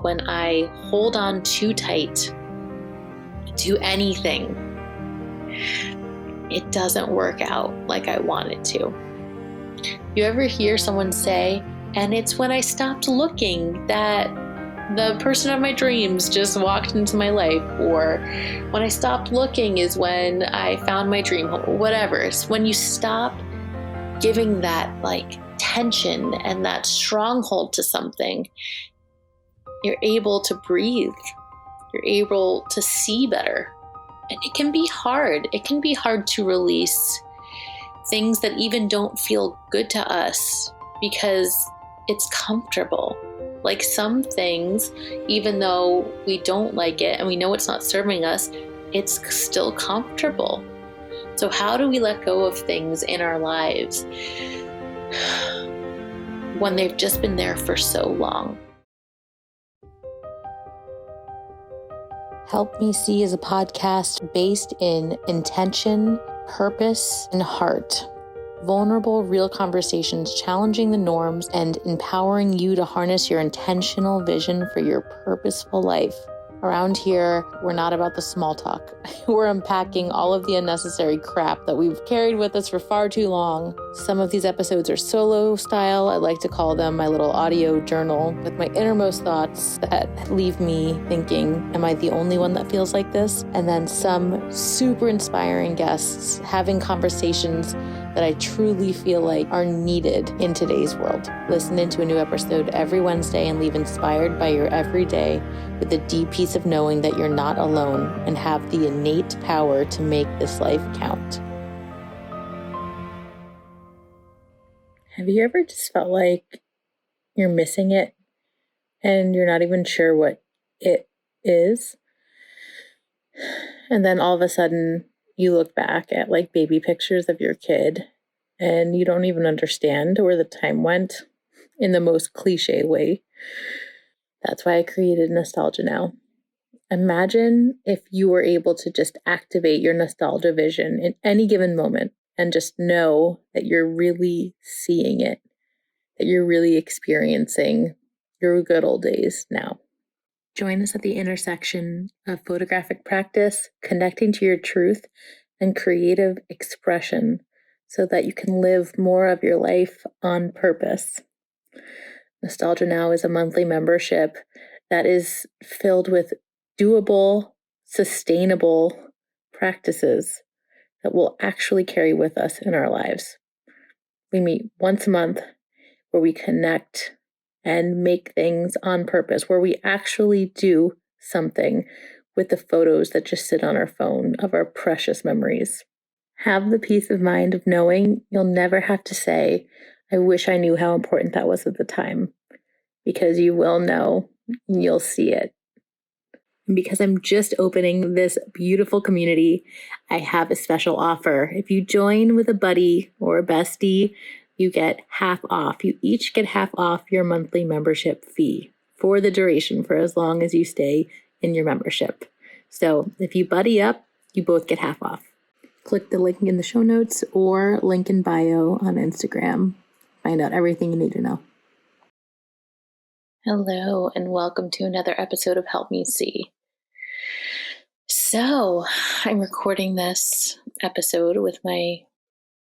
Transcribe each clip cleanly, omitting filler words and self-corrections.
When I hold on too tight to anything, it doesn't work out like I want it to. You ever hear someone say, and it's when I stopped looking that the person of my dreams just walked into my life, or when I stopped looking is when I found my dream home, whatever. It's when you stop giving that tension and that stronghold to something, you're able to breathe. You're able to see better. And it can be hard. It can be hard to release things that even don't feel good to us because it's comfortable. Like some things, even though we don't like it and we know it's not serving us, it's still comfortable. So how do we let go of things in our lives when they've just been there for so long? Help Me See is a podcast based in intention, purpose, and heart. Vulnerable, real conversations challenging the norms and empowering you to harness your intentional vision for your purposeful life. Around here, we're not about the small talk. We're unpacking all of the unnecessary crap that we've carried with us for far too long. Some of these episodes are solo style. I like to call them my little audio journal with my innermost thoughts that leave me thinking, am I the only one that feels like this? And then some super inspiring guests having conversations that I truly feel like are needed in today's world. Listen into a new episode every Wednesday and leave inspired by your everyday with the deep peace of knowing that you're not alone and have the innate power to make this life count. Have you ever just felt like you're missing it and you're not even sure what it is? And then all of a sudden you look back at baby pictures of your kid and you don't even understand where the time went in the most cliche way. That's why I created Nostalgia Now. Imagine if you were able to just activate your nostalgia vision in any given moment and just know that you're really seeing it, that you're really experiencing your good old days now. Join us at the intersection of photographic practice, connecting to your truth, and creative expression so that you can live more of your life on purpose. Nostalgia Now is a monthly membership that is filled with doable, sustainable practices that will actually carry with us in our lives. We meet once a month where we connect and make things on purpose, where we actually do something with the photos that just sit on our phone of our precious memories. Have the peace of mind of knowing you'll never have to say, I wish I knew how important that was at the time, because you will know, you'll see it. And because I'm just opening this beautiful community, I have a special offer. If you join with a buddy or a bestie, you get half off. You each get half off your monthly membership fee for the duration, for as long as you stay in your membership. So if you buddy up, you both get half off. Click the link in the show notes or link in bio on Instagram. Find out everything you need to know. Hello, and welcome to another episode of Help Me See. So, I'm recording this episode with my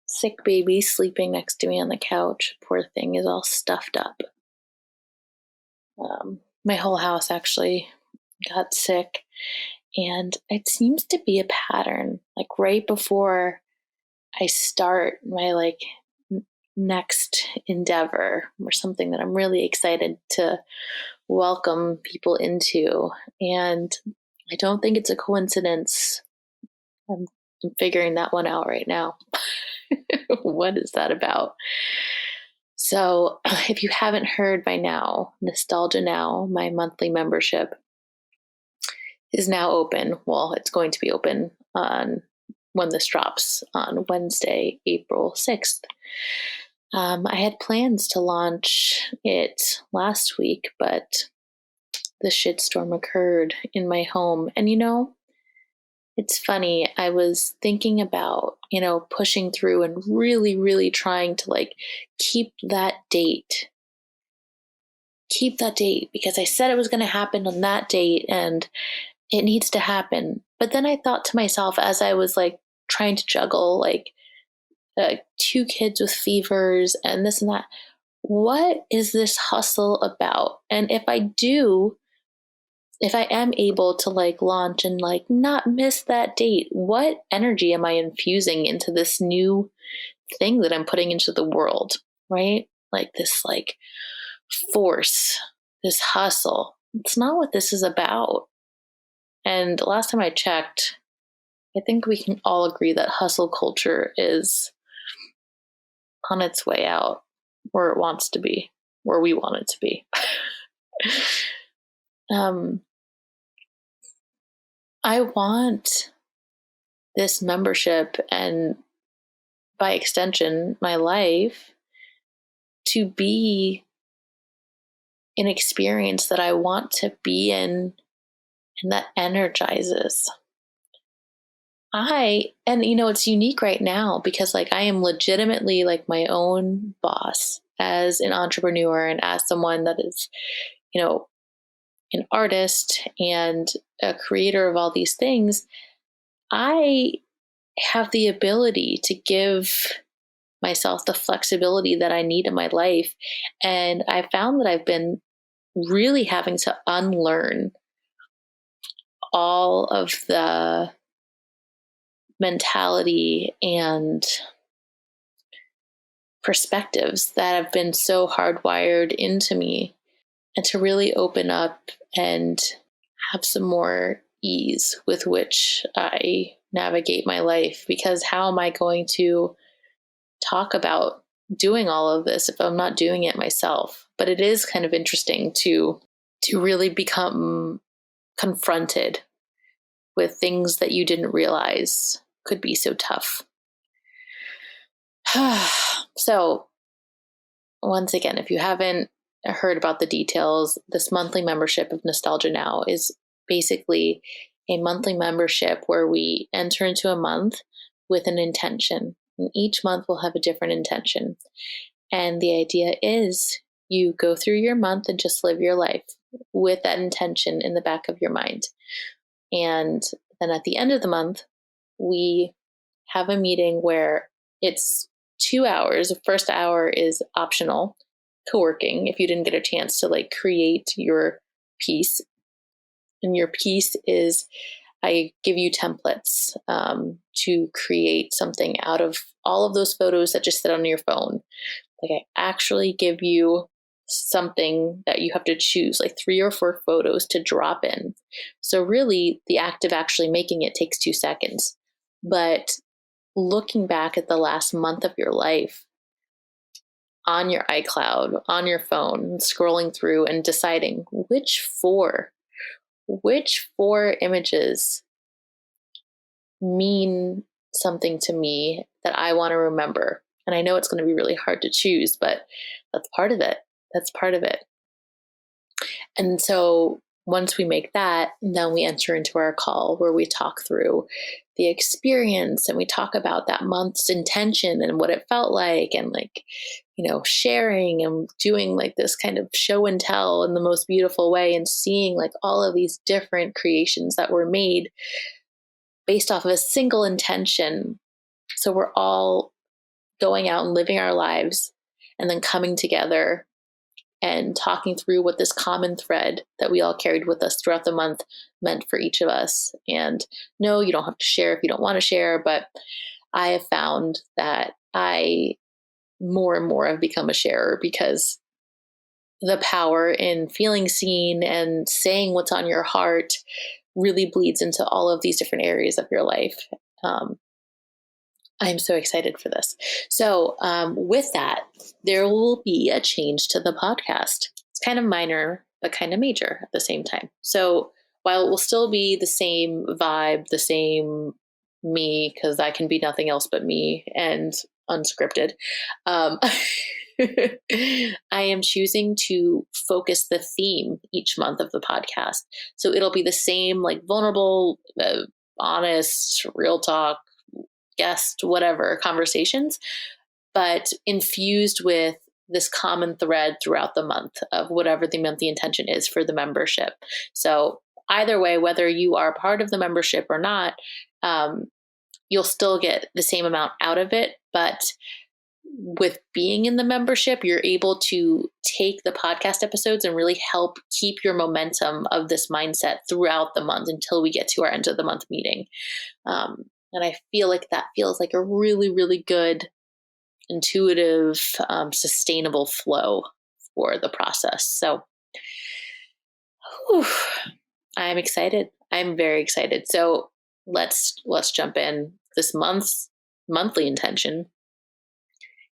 sick baby sleeping next to me on the couch. Poor thing is all stuffed up. My whole house actually got sick, and it seems to be a pattern. Right before I start my next endeavor or something that I'm really excited to welcome people into. And I don't think it's a coincidence. I'm figuring that one out right now. What is that about? So if you haven't heard by now, Nostalgia Now, my monthly membership, is now open. Well, it's going to be open on when this drops on Wednesday, April 6th. I had plans to launch it last week, but the shitstorm occurred in my home. And it's funny. I was thinking about, pushing through and really, really trying to keep that date keep that date because I said it was going to happen on that date and it needs to happen. But then I thought to myself as I was like trying to juggle like 2 kids with fevers and this and that, what is this hustle about? And if I am able to like launch and like not miss that date, what energy am I infusing into this new thing that I'm putting into the world, right? Like this like force, this hustle. It's not what this is about. And last time I checked, I think we can all agree that hustle culture is on its way out where it wants to be, where we want it to be. I want this membership and by extension, my life to be an experience that I want to be in and that energizes. And it's unique right now because like I am legitimately like my own boss as an entrepreneur and as someone that is, an artist and a creator of all these things. I have the ability to give myself the flexibility that I need in my life. And I found that I've been really having to unlearn all of the mentality and perspectives that have been so hardwired into me and to really open up and have some more ease with which I navigate my life. Because how am I going to talk about doing all of this if I'm not doing it myself? But it is kind of interesting to really become confronted with things that you didn't realize could be so tough. So once again, if you haven't heard about the details, this monthly membership of Nostalgia Now is basically a monthly membership where we enter into a month with an intention. And each month will have a different intention. And the idea is you go through your month and just live your life with that intention in the back of your mind. And then at the end of the month, we have a meeting where it's 2 hours. The first hour is optional, co-working, if you didn't get a chance to like create your piece. And your piece is I give you templates to create something out of all of those photos that just sit on your phone. Like I actually give you something that you have to choose, like 3 or 4 photos to drop in. So really the act of actually making it takes 2 seconds. But looking back at the last month of your life on your iCloud, on your phone, scrolling through and deciding which 4 images mean something to me that I want to remember. And I know it's going to be really hard to choose, but that's part of it. That's part of it. And so once we make that, then we enter into our call where we talk through the experience and we talk about that month's intention and what it felt like and like, sharing and doing like this kind of show and tell in the most beautiful way and seeing like all of these different creations that were made based off of a single intention. So we're all going out and living our lives and then coming together and talking through what this common thread that we all carried with us throughout the month meant for each of us. And no, you don't have to share if you don't want to share, but I have found that I more and more have become a sharer because the power in feeling seen and saying what's on your heart really bleeds into all of these different areas of your life. I'm so excited for this. So with that, there will be a change to the podcast. It's kind of minor, but kind of major at the same time. So while it will still be the same vibe, the same me, because I can be nothing else but me and unscripted, I am choosing to focus the theme each month of the podcast. So it'll be the same, like vulnerable, honest, real talk, guest, whatever conversations, but infused with this common thread throughout the month of whatever the monthly intention is for the membership. So either way, whether you are part of the membership or not, you'll still get the same amount out of it. But with being in the membership, you're able to take the podcast episodes and really help keep your momentum of this mindset throughout the month until we get to our end of the month meeting. And I feel like that feels like a really, really good, intuitive, sustainable flow for the process. So I'm excited. I'm very excited. So let's jump in. This month's monthly intention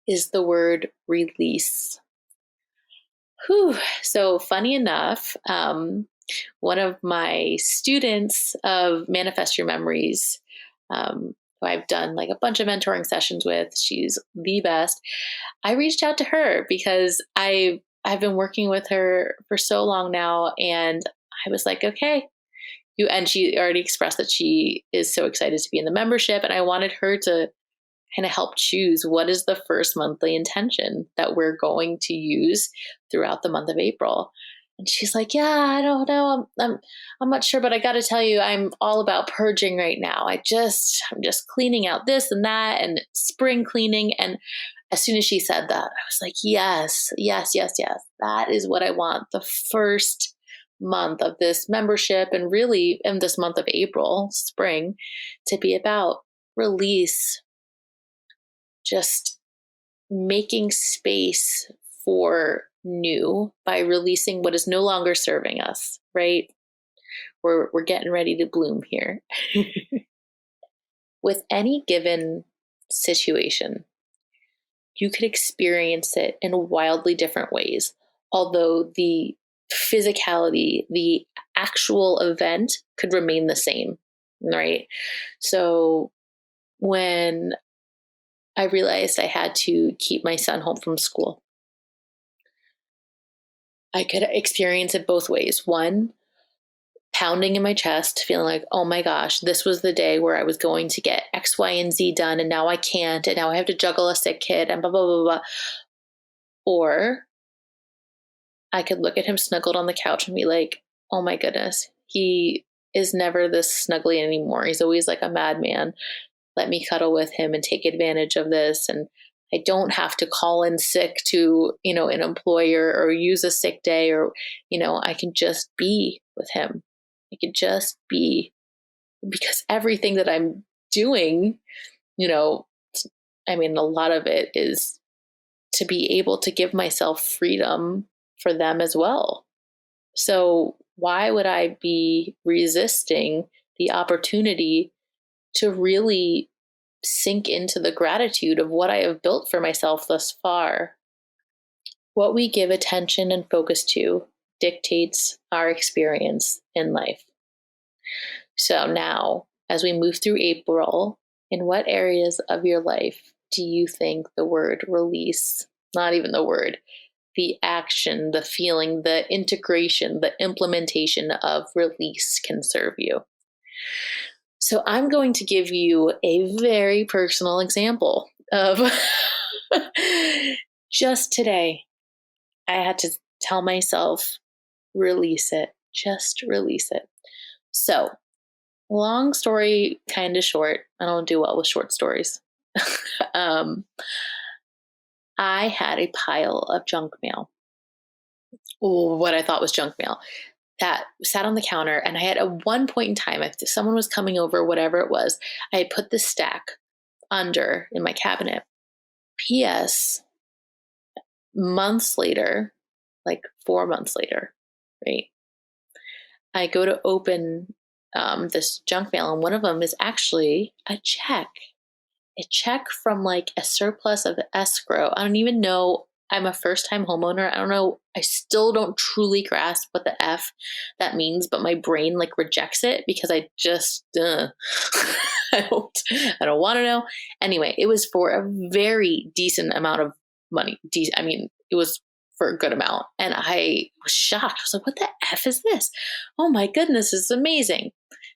is the word release. So funny enough, one of my students of Manifest Your Memories, who I've done like a bunch of mentoring sessions with, she's the best. I reached out to her because I've been working with her for so long now, and I was like, okay, and she already expressed that she is so excited to be in the membership, and I wanted her to kind of help choose what is the first monthly intention that we're going to use throughout the month of April. And she's like, yeah, I don't know. I'm not sure, but I got to tell you, I'm all about purging right now. I'm just cleaning out this and that and spring cleaning. And as soon as she said that, I was like, yes. That is what I want. The first month of this membership, and really in this month of April, spring, to be about release, just making space for new by releasing what is no longer serving us, right? We're getting ready to bloom here. With any given situation, you could experience it in wildly different ways, although the physicality, the actual event could remain the same, right? So when I realized I had to keep my son home from school, I could experience it both ways. One, pounding in my chest, feeling like, oh my gosh, this was the day where I was going to get X, Y, and Z done, and now I can't, and now I have to juggle a sick kid, and blah, blah, blah, blah. Or I could look at him snuggled on the couch and be like, oh my goodness, he is never this snuggly anymore. He's always like a madman. Let me cuddle with him and take advantage of this. And I don't have to call in sick to, an employer or use a sick day, or, I can just be with him. I can just be, because everything that I'm doing, a lot of it is to be able to give myself freedom for them as well. So why would I be resisting the opportunity to really sink into the gratitude of what I have built for myself thus far? What we give attention and focus to dictates our experience in life. So now, as we move through April, in what areas of your life do you think the word release, not even the word, the action, the feeling, the integration, the implementation of release can serve you? So I'm going to give you a very personal example of just today. I had to tell myself, release it, just release it. So long story, kind of short. I don't do well with short stories. I had a pile of junk mail. What I thought was junk mail that sat on the counter. And I had, at one point in time, if someone was coming over, whatever it was, I had put this stack under in my cabinet. P.S. months later, like 4 months later, right? I go to open this junk mail, and one of them is actually a check from like a surplus of escrow. I don't even know. I'm a first-time homeowner. I don't know. I still don't truly grasp what the F that means, but my brain like rejects it because I just, I don't want to know. Anyway, it was for a very decent amount of money. It was for a good amount. And I was shocked. I was like, what the F is this? Oh my goodness, this is amazing.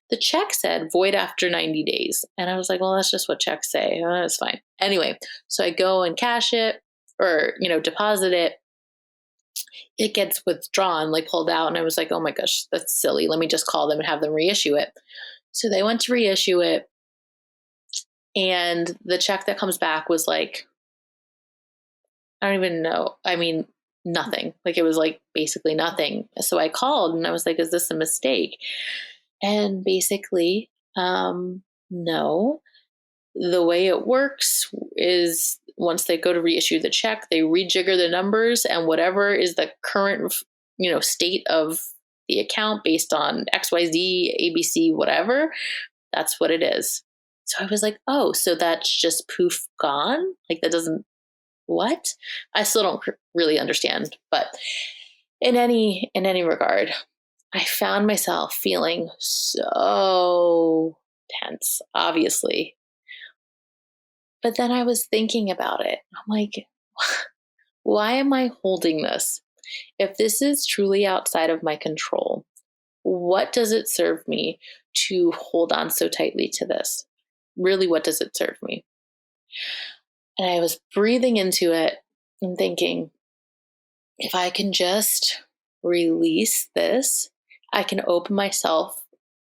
The check said void after 90 days. And I was like, well, that's just what checks say. That's fine. Anyway, so I go and cash it. or, deposit it, it gets withdrawn, like pulled out. And I was like, oh my gosh, that's silly. Let me just call them and have them reissue it. So they went to reissue it. And the check that comes back was like, I don't even know. I mean, nothing. Like it was like basically nothing. So I called and I was like, is this a mistake? And basically, no. The way it works is once they go to reissue the check, they rejigger the numbers, and whatever is the current, state of the account based on XYZ, ABC, whatever, that's what it is. So I was like, oh, so that's just poof gone? Like that doesn't, what? I still don't really understand. But in any regard, I found myself feeling so tense, obviously. But then I was thinking about it. I'm like, why am I holding this? If this is truly outside of my control, what does it serve me to hold on so tightly to this? Really, what does it serve me? And I was breathing into it and thinking, if I can just release this, I can open myself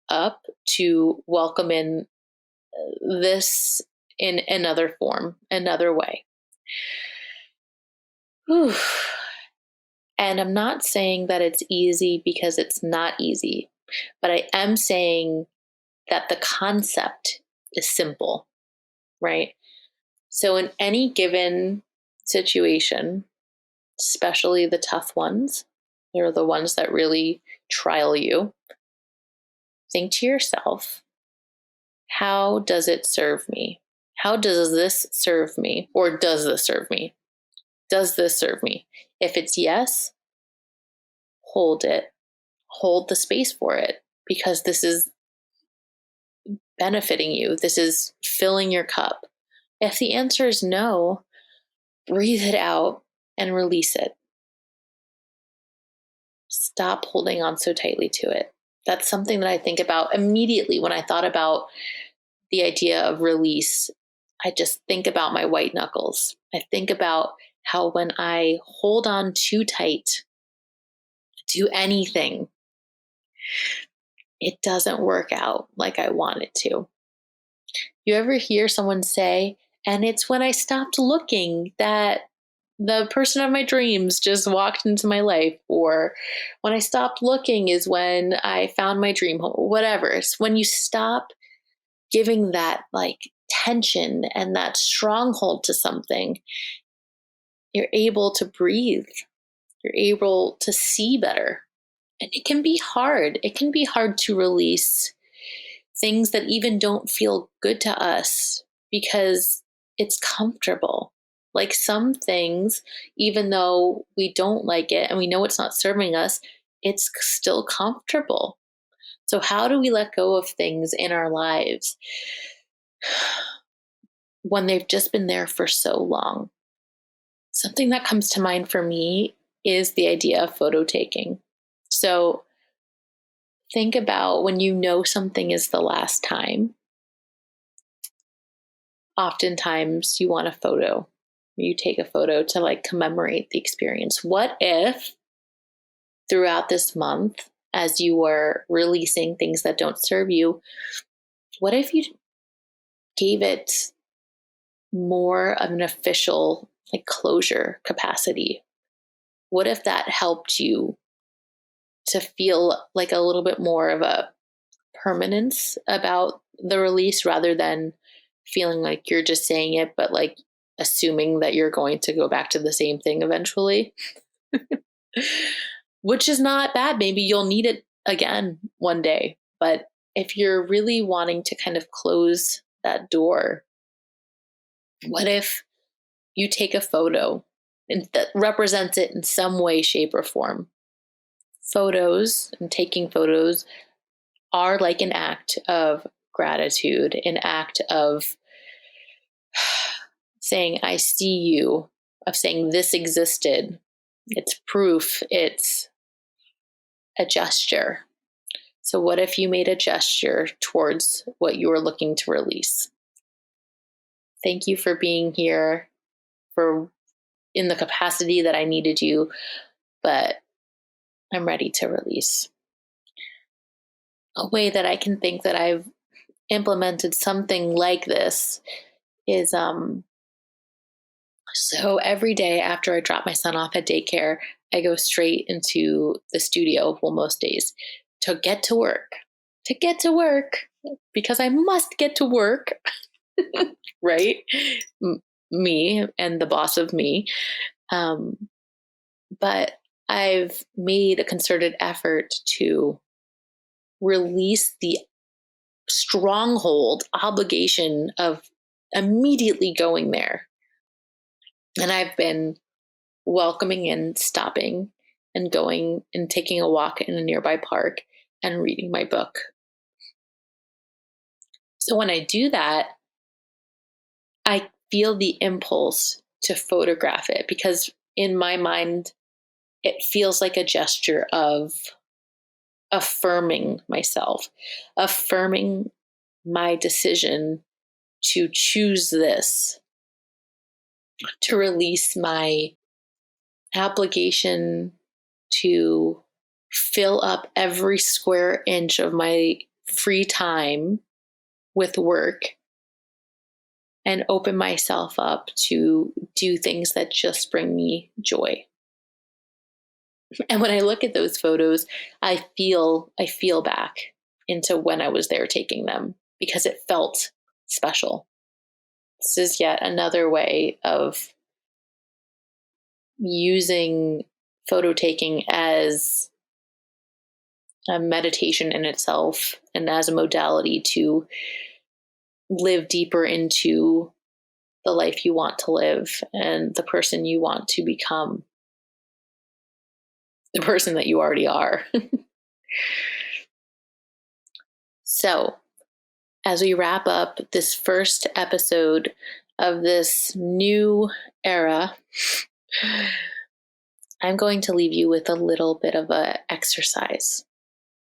up to welcome in this in another form, another way. Whew. And I'm not saying that it's easy because it's not easy, but I am saying that the concept is simple, right? So in any given situation, especially the tough ones, they're the ones that really trial you, think to yourself, how does it serve me? How does this serve me? Or does this serve me? Does this serve me? If it's yes, hold it. Hold the space for it because this is benefiting you. This is filling your cup. If the answer is no, breathe it out and release it. Stop holding on so tightly to it. That's something that I think about immediately when I thought about the idea of release. I just think about my white knuckles. I think about how when I hold on too tight to anything, it doesn't work out like I want it to. You ever hear someone say, and it's when I stopped looking that the person of my dreams just walked into my life, or when I stopped looking is when I found my dream home, whatever. It's when you stop giving that like tension and that stronghold to something, you're able to breathe. You're able to see better. And it can be hard. It can be hard to release things that even don't feel good to us because it's comfortable. Like some things, even though we don't like it and we know it's not serving us, it's still comfortable. So, how do we let go of things in our lives when they've just been there for so long? Something that comes to mind for me is the idea of photo taking. So, think about when you know something is the last time. Oftentimes, you want a photo. You take a photo to like commemorate the experience. What if throughout this month, as you were releasing things that don't serve you, what if you gave it more of an official like closure capacity? What if that helped you to feel like a little bit more of a permanence about the release rather than feeling like you're just saying it, but like assuming that you're going to go back to the same thing eventually, which is not bad. Maybe you'll need it again one day. But if you're really wanting to kind of close that door, what if you take a photo and that represents it in some way, shape, or form? Photos and taking photos are like an act of gratitude, an act of saying, I see you, of saying this existed. It's proof, it's a gesture. So, what if you made a gesture towards what you were looking to release? Thank you for being here, for in the capacity that I needed you, but I'm ready to release. A way that I can think that I've implemented something like this is so every day after I drop my son off at daycare, I go straight into the studio, well, most days, to get to work. To get to work, because I must get to work, right? Me and the boss of me. But I've made a concerted effort to release the stronghold obligation of immediately going there. And I've been welcoming in, stopping, and going and taking a walk in a nearby park and reading my book. So when I do that, I feel the impulse to photograph it because in my mind, it feels like a gesture of affirming myself, affirming my decision to choose this, to release my obligation to fill up every square inch of my free time with work and open myself up to do things that just bring me joy. And when I look at those photos, I feel back into when I was there taking them because it felt special. This is yet another way of using photo taking as a meditation in itself and as a modality to live deeper into the life you want to live and the person you want to become, the person that you already are. So, as we wrap up this first episode of this new era, I'm going to leave you with a little bit of an exercise.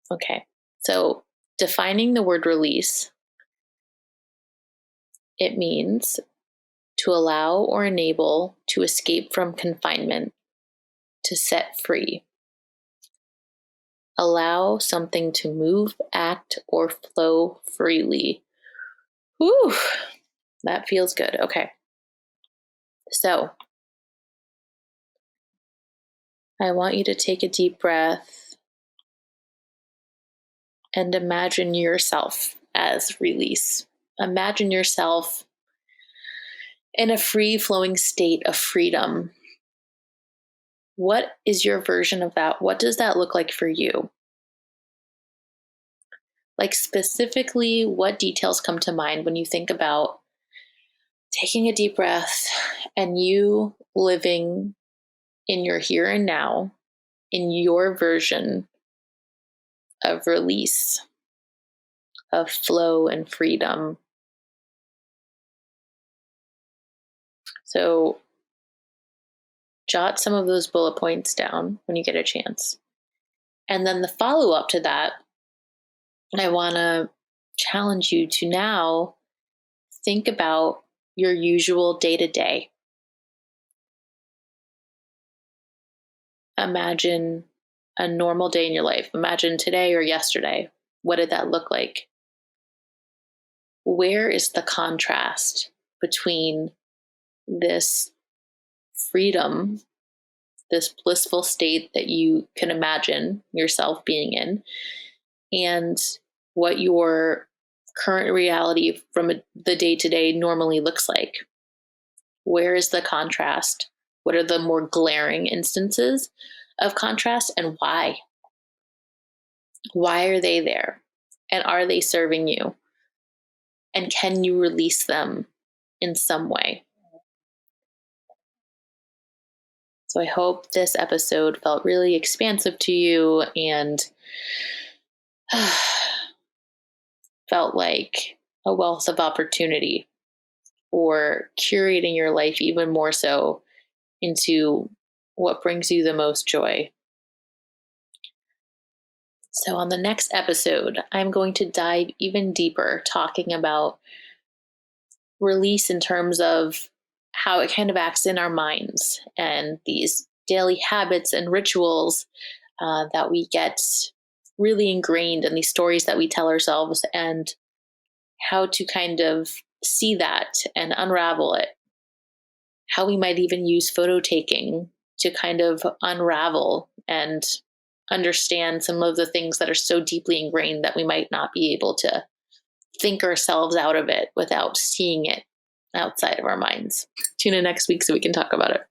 Okay, so defining the word release, it means to allow or enable to escape from confinement, to set free. Allow something to move, act, or flow freely. Whew, that feels good. Okay. So, I want you to take a deep breath and imagine yourself as release. Imagine yourself in a free-flowing state of freedom. What is your version of that? What does that look like for you? Like specifically, what details come to mind when you think about taking a deep breath and you living in your here and now, in your version of release, of flow and freedom? So jot some of those bullet points down when you get a chance. And then the follow-up to that, I want to challenge you to now think about your usual day-to-day. Imagine a normal day in your life. Imagine today or yesterday. What did that look like? Where is the contrast between this freedom, this blissful state that you can imagine yourself being in, and what your current reality from the day-to-day normally looks like? Where is the contrast? What are the more glaring instances of contrast, and why? Why are they there? And are they serving you? And can you release them in some way? So I hope this episode felt really expansive to you and felt like a wealth of opportunity for curating your life even more so into what brings you the most joy. So on the next episode, I'm going to dive even deeper, talking about release in terms of how it kind of acts in our minds and these daily habits and rituals that we get really ingrained in these stories that we tell ourselves, and how to kind of see that and unravel it. How we might even use photo taking to kind of unravel and understand some of the things that are so deeply ingrained that we might not be able to think ourselves out of it without seeing it outside of our minds. Tune in next week so we can talk about it.